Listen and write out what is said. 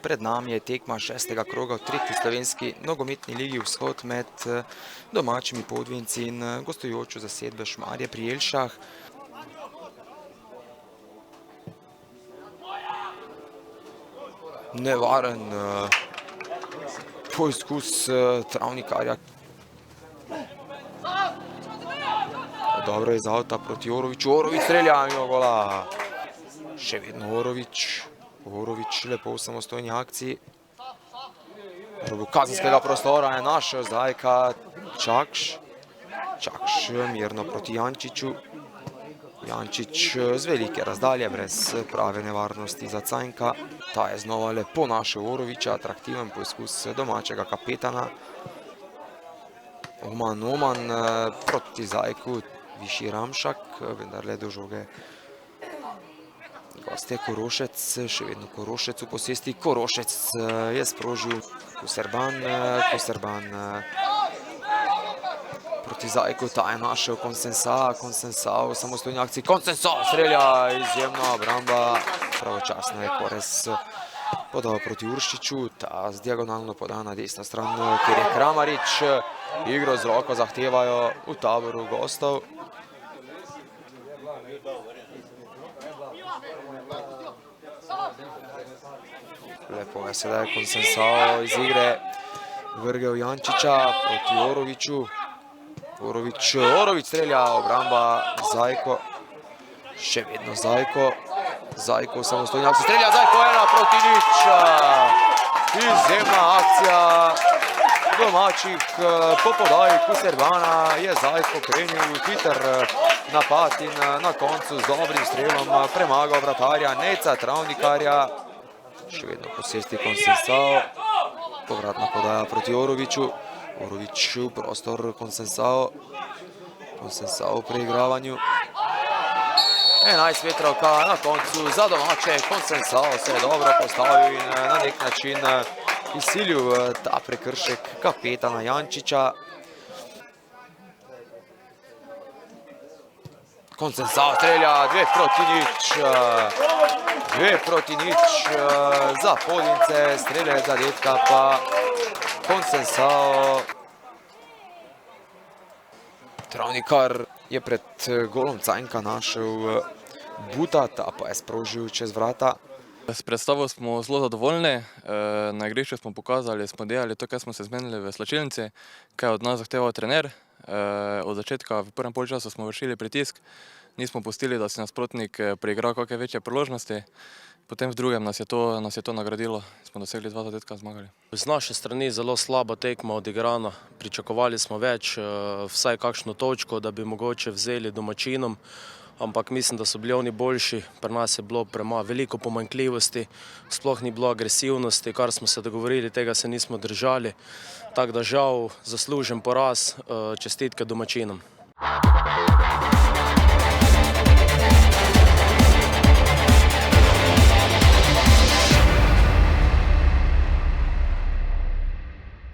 Pred nami je tekma 6. kroga v 3. slovenski nogometni ligi Vzhod med domačimi Podvinci in gostujočo zasedbe Šmarje pri Jelšah. Nevaren poizkus Travnikarja. Dobro iz avta proti Oroviću. Orović strelja mimo gola. Še vedno Orović. Orović lepo v samostojni akciji. V robu kazenskega prostora je našel Zajka Čakš. Čakš mirno proti Jančiću. Jančić z velike razdalje, brez prave nevarnosti za Cajnka. Ta je znova lepo našel Orovića, atraktiven poizkus domačega kapetana. Oman proti Zajku, višji Ramšak, vendarle do žoge gost je Korošec, še vedno Korošec v posesti. Korošec je sprožil Koserban proti Zajku, ta je našel Konsensa v samostojni akciji. Konsensa strelja, izjemna obramba, pravočasno je Korez podal proti Uršiču, ta z diagonalno poda na desno stran, kjer je Kramarič. Igro z roko zahtevajo v taboru gostov. Lepo je sedaj Konsensao iz igre vrgel Jančića proti Oroviću. Orović strelja, obramba Zajko. Še vedno Zajko. Zajko v samostojni akciji strelja, Zajko 1 proti 0. Izjemna akcija domačih po podaji Koserbana. Je Zajko krenil hiter napad in na koncu z dobrim strelom premagal vratarja Neca Travnikarja. Še vedno posesti Konsensao. Povratna podaja proti Oroviću. Orović v prostor Konsensao. Konsensao v preigravanju. 11 metrovka na koncu za domače. Konsensao se je dobro postavil in na nek način izsilil ta prekršek kapetana Jančića. Konsensao strelja, 2 proti 0 za Podvince, strelja zadetka pa Konsensao. Travnikar je pred golom Cajnka našel Buta, ta pa je sprožil čez vrata. S predstavo smo zelo zadovoljni, na igrišču smo pokazali, smo delali to, kar smo se zmenili v slačilnici, kaj je od nas zahteval trener. Od začetka v prvem polčasu smo vršili pritisk, nismo pustili, da si nasprotnik preigral kakšne večje priložnosti. Potem v drugem nas je to nagradilo, smo dosegli 2 zadetka, zmagali. Z naše strani zelo slaba tekma odigrana, pričakovali smo več, vsaj kakšno točko, da bi mogoče vzeli domačinom, ampak mislim, da so bili oni boljši, pri nas je bilo veliko pomanjkljivosti, sploh ni bilo agresivnosti, kar smo se dogovorili, tega se nismo držali, tako da žal zaslužen poraz, čestitke domačinom.